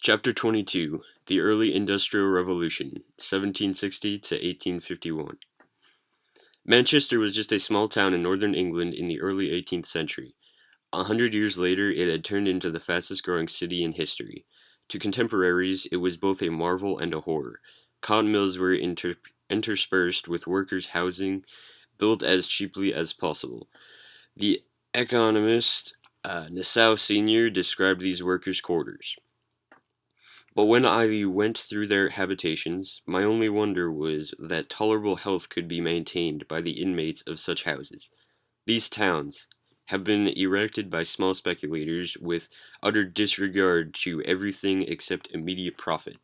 Chapter 22: The Early Industrial Revolution, 1760 to 1851. Manchester was just a small town in northern England in the early 18th century. 100 years later, it had turned into the fastest growing city in history. To contemporaries, it was both a marvel and a horror. Cotton mills were interspersed with workers' housing built as cheaply as possible. The economist Nassau Sr. described these workers' quarters. But when I went through their habitations, my only wonder was that tolerable health could be maintained by the inmates of such houses. These towns have been erected by small speculators with utter disregard to everything except immediate profit.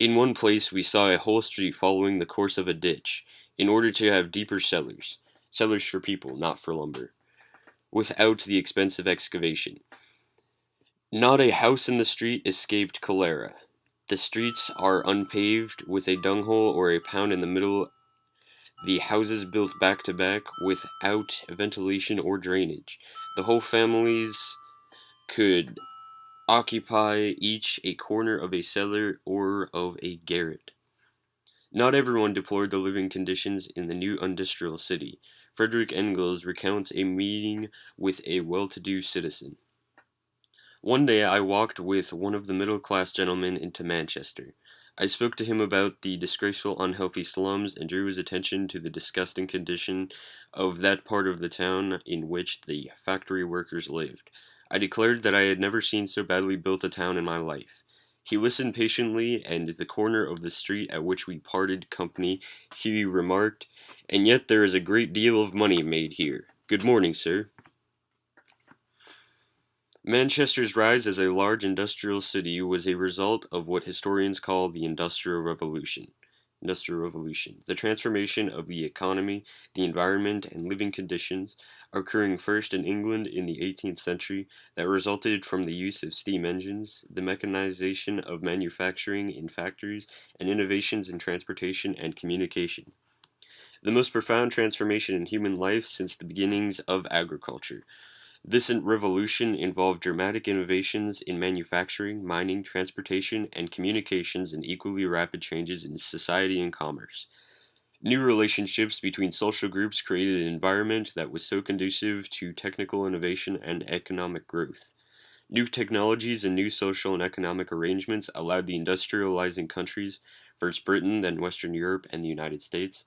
In one place we saw a whole street following the course of a ditch, in order to have deeper cellars for people, not for lumber, without the expense of excavation. Not a house in the street escaped cholera. The streets are unpaved, with a dunghole or a pound in the middle, the houses built back to back, without ventilation or drainage. The whole families could occupy each a corner of a cellar or of a garret. Not everyone deplored the living conditions in the new industrial city. Frederick Engels recounts a meeting with a well-to-do citizen. One day I walked with one of the middle-class gentlemen into Manchester. I spoke to him about the disgraceful, unhealthy slums and drew his attention to the disgusting condition of that part of the town in which the factory workers lived. I declared that I had never seen so badly built a town in my life. He listened patiently, and at the corner of the street at which we parted company, he remarked, "And yet there is a great deal of money made here. Good morning, sir." Manchester's rise as a large industrial city was a result of what historians call the Industrial Revolution. The transformation of the economy, the environment, and living conditions, occurring first in England in the 18th century, that resulted from the use of steam engines, the mechanization of manufacturing in factories, and innovations in transportation and communication. The most profound transformation in human life since the beginnings of agriculture. This revolution involved dramatic innovations in manufacturing, mining, transportation, and communications, and equally rapid changes in society and commerce. New relationships between social groups created an environment that was so conducive to technical innovation and economic growth. New technologies and new social and economic arrangements allowed the industrializing countries, first Britain, then Western Europe, and the United States,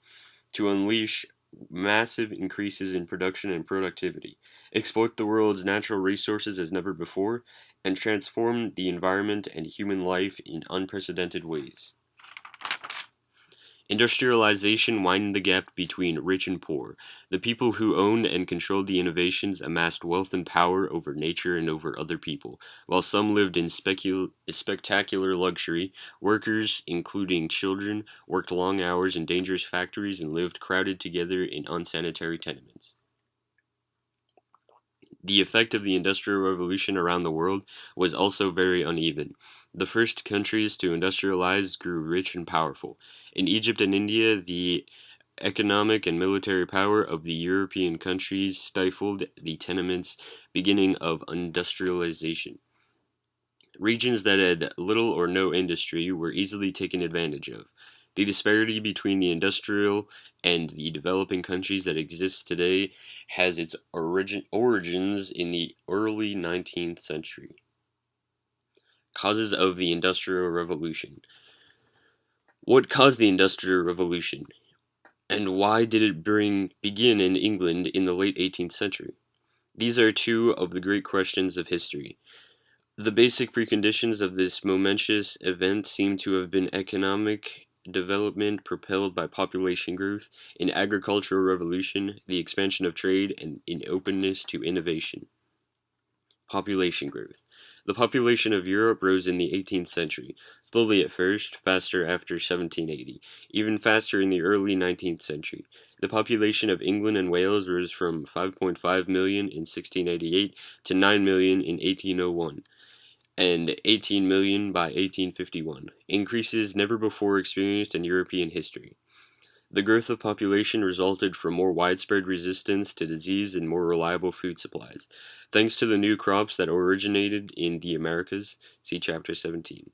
to unleash massive increases in production and productivity, exploit the world's natural resources as never before, and transform the environment and human life in unprecedented ways. Industrialization widened the gap between rich and poor. The people who owned and controlled the innovations amassed wealth and power over nature and over other people, while some lived in spectacular luxury. Workers, including children, worked long hours in dangerous factories and lived crowded together in unsanitary tenements. The effect of the Industrial Revolution around the world was also very uneven. The first countries to industrialize grew rich and powerful. In Egypt and India, the economic and military power of the European countries stifled the tenements beginning of industrialization. Regions that had little or no industry were easily taken advantage of. The disparity between the industrial and the developing countries that exists today has its origins in the early 19th century. Causes of the Industrial Revolution. What caused the Industrial Revolution, and why did it begin in England in the late 18th century? These are two of the great questions of history. The basic preconditions of this momentous event seem to have been economic development propelled by population growth, an agricultural revolution, the expansion of trade, and an openness to innovation. Population growth. The population of Europe rose in the 18th century, slowly at first, faster after 1780, even faster in the early 19th century. The population of England and Wales rose from 5.5 million in 1688 to 9 million in 1801. And 18 million by 1851, increases never before experienced in European history. The growth of population resulted from more widespread resistance to disease and more reliable food supplies, thanks to the new crops that originated in the Americas. See Chapter 17.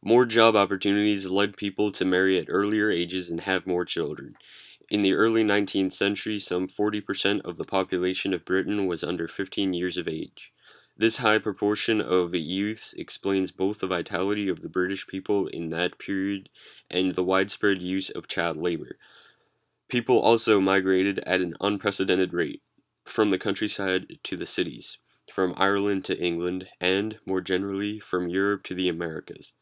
More job opportunities led people to marry at earlier ages and have more children. In the early 19th century, some 40% of the population of Britain was under 15 years of age. This high proportion of youths explains both the vitality of the British people in that period and the widespread use of child labor. People also migrated at an unprecedented rate, from the countryside to the cities, from Ireland to England, and, more generally, from Europe to the Americas.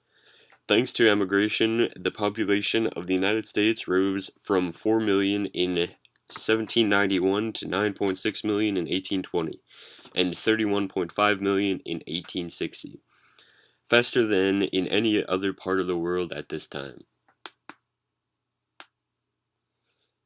Thanks to emigration, the population of the United States rose from 4 million in 1791 to 9.6 million in 1820, and 31.5 million in 1860, faster than in any other part of the world at this time.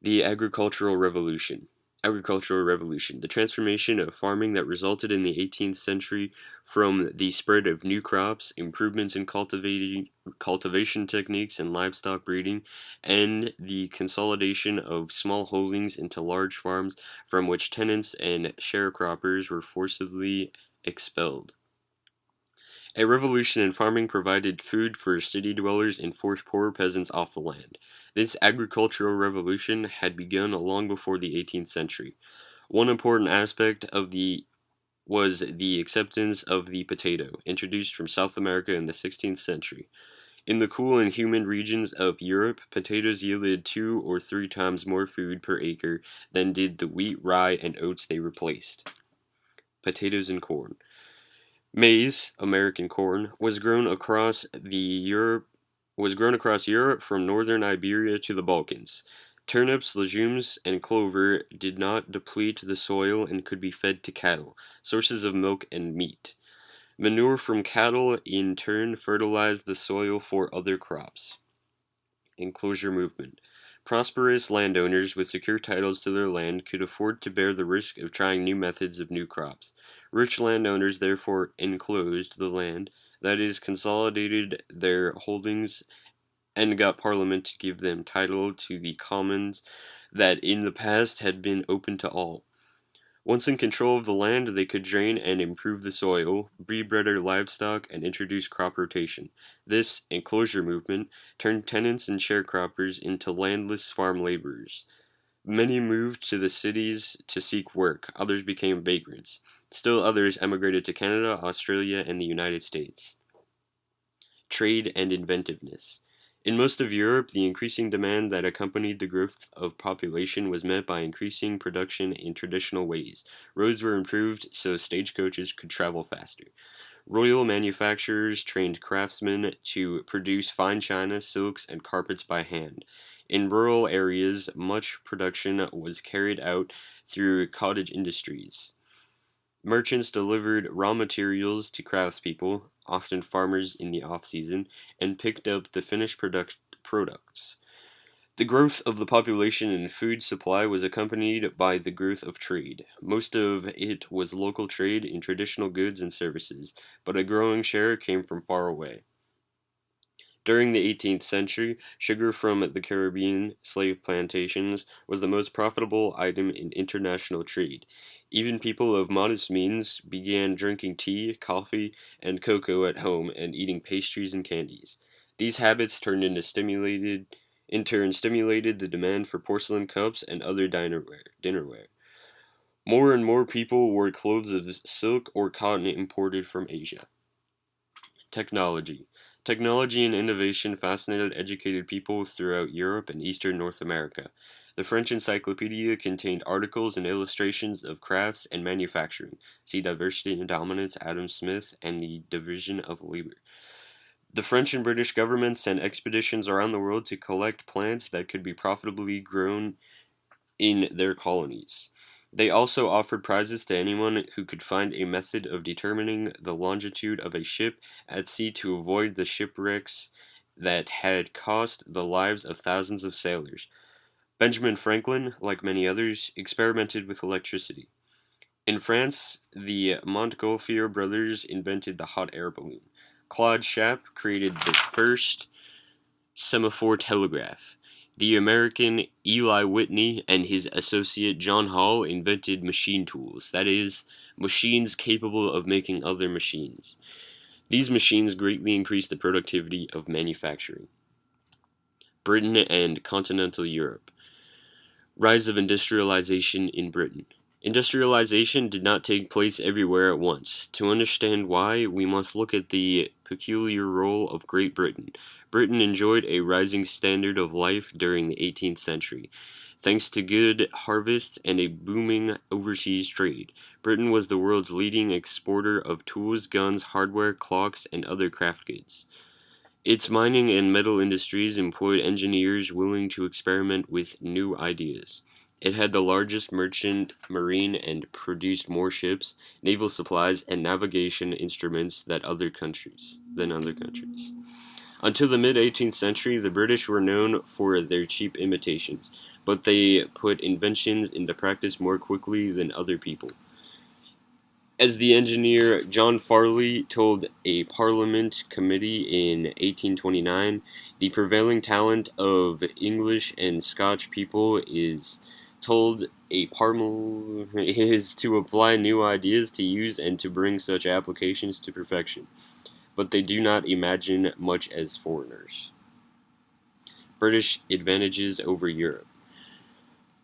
The Agricultural Revolution. The transformation of farming that resulted in the 18th century from the spread of new crops, improvements in cultivation techniques and livestock breeding, and the consolidation of small holdings into large farms from which tenants and sharecroppers were forcibly expelled. A revolution in farming provided food for city dwellers and forced poor peasants off the land. This agricultural revolution had begun long before the 18th century. One important aspect was the acceptance of the potato, introduced from South America in the 16th century. In the cool and humid regions of Europe, potatoes yielded 2 or 3 times more food per acre than did the wheat, rye, and oats they replaced. Potatoes and corn. Maize, American corn, was grown across Europe from northern Iberia to the Balkans. Turnips, legumes, and clover did not deplete the soil and could be fed to cattle, sources of milk and meat. Manure from cattle, in turn, fertilized the soil for other crops. Enclosure movement. Prosperous landowners with secure titles to their land could afford to bear the risk of trying new methods of new crops. Rich landowners therefore enclosed the land, that is, consolidated their holdings and got Parliament to give them title to the commons that in the past had been open to all. Once in control of the land, they could drain and improve the soil, breed better livestock, and introduce crop rotation. This enclosure movement turned tenants and sharecroppers into landless farm laborers. Many moved to the cities to seek work, others became vagrants. Still others emigrated to Canada, Australia, and the United States. Trade and inventiveness. In most of Europe, the increasing demand that accompanied the growth of population was met by increasing production in traditional ways. Roads were improved so stagecoaches could travel faster. Royal manufacturers trained craftsmen to produce fine china, silks, and carpets by hand. In rural areas, much production was carried out through cottage industries. Merchants delivered raw materials to craftspeople, often farmers in the off-season, and picked up the finished products. The growth of the population and food supply was accompanied by the growth of trade. Most of it was local trade in traditional goods and services, but a growing share came from far away. During the 18th century, sugar from the Caribbean slave plantations was the most profitable item in international trade. Even people of modest means began drinking tea, coffee, and cocoa at home and eating pastries and candies. These habits in turn stimulated the demand for porcelain cups and other dinnerware. More and more people wore clothes of silk or cotton imported from Asia. Technology. Technology and innovation fascinated educated people throughout Europe and eastern North America. The French Encyclopedia contained articles and illustrations of crafts and manufacturing. See Diversity and Dominance, Adam Smith, and the Division of Labor. The French and British governments sent expeditions around the world to collect plants that could be profitably grown in their colonies. They also offered prizes to anyone who could find a method of determining the longitude of a ship at sea to avoid the shipwrecks that had cost the lives of thousands of sailors. Benjamin Franklin, like many others, experimented with electricity. In France, the Montgolfier brothers invented the hot air balloon. Claude Chappe created the first semaphore telegraph. The American Eli Whitney and his associate John Hall invented machine tools, that is, machines capable of making other machines. These machines greatly increased the productivity of manufacturing. Britain and continental Europe. Rise of industrialization in Britain. Industrialization did not take place everywhere at once. To understand why, we must look at the peculiar role of Great Britain. Britain enjoyed a rising standard of life during the 18th century. Thanks to good harvests and a booming overseas trade, Britain was the world's leading exporter of tools, guns, hardware, clocks, and other craft goods. Its mining and metal industries employed engineers willing to experiment with new ideas. It had the largest merchant marine and produced more ships, naval supplies, and navigation instruments than other countries. Until the mid-18th century, the British were known for their cheap imitations, but they put inventions into practice more quickly than other people. As the engineer John Farley told a Parliament committee in 1829, the prevailing talent of English and Scotch people is to apply new ideas to use and to bring such applications to perfection, but they do not imagine much as foreigners. British advantages over Europe.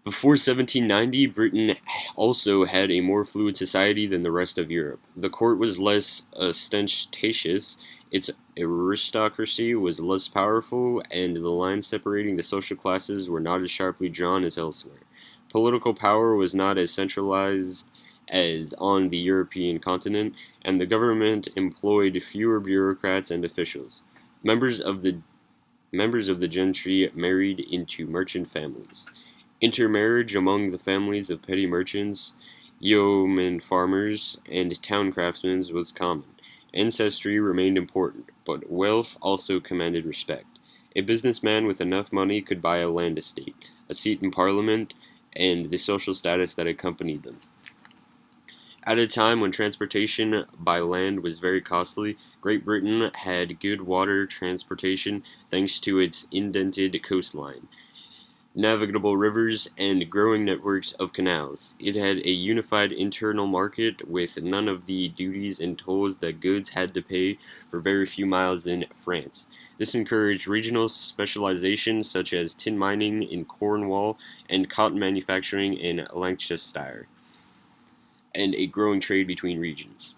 Before 1790, Britain also had a more fluid society than the rest of Europe. The court was less ostentatious, its aristocracy was less powerful, and the lines separating the social classes were not as sharply drawn as elsewhere. Political power was not as centralized as on the European continent, and the government employed fewer bureaucrats and officials. Members of the gentry married into merchant families. Intermarriage among the families of petty merchants, yeoman farmers, and town craftsmen was common. Ancestry remained important, but wealth also commanded respect. A businessman with enough money could buy a land estate, a seat in parliament, and the social status that accompanied them. At a time when transportation by land was very costly, Great Britain had good water transportation thanks to its indented coastline, navigable rivers, and growing networks of canals. It had a unified internal market with none of the duties and tolls that goods had to pay for very few miles in France. This encouraged regional specialization such as tin mining in Cornwall and cotton manufacturing in Lancashire, and a growing trade between regions.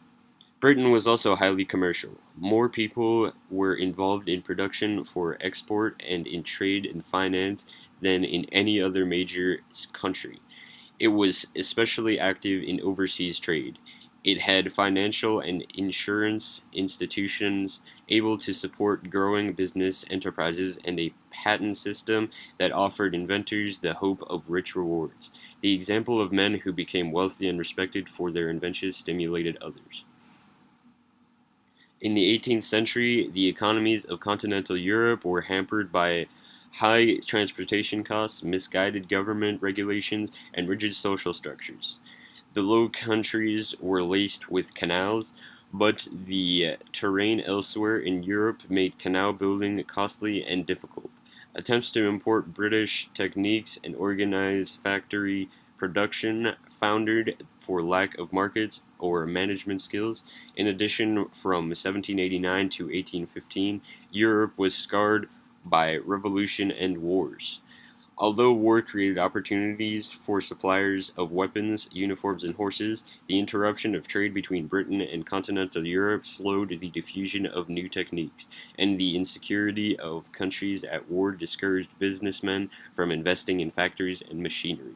Britain was also highly commercial. More people were involved in production for export and in trade and finance than in any other major country. It was especially active in overseas trade. It had financial and insurance institutions able to support growing business enterprises and a patent system that offered inventors the hope of rich rewards. The example of men who became wealthy and respected for their inventions stimulated others. In the 18th century, the economies of continental Europe were hampered by high transportation costs, misguided government regulations, and rigid social structures. The Low Countries were laced with canals, but the terrain elsewhere in Europe made canal building costly and difficult. Attempts to import British techniques and organize factory production foundered for lack of markets or management skills. In addition, from 1789 to 1815, Europe was scarred by revolution and wars. Although war created opportunities for suppliers of weapons, uniforms, and horses, the interruption of trade between Britain and continental Europe slowed the diffusion of new techniques, and the insecurity of countries at war discouraged businessmen from investing in factories and machinery.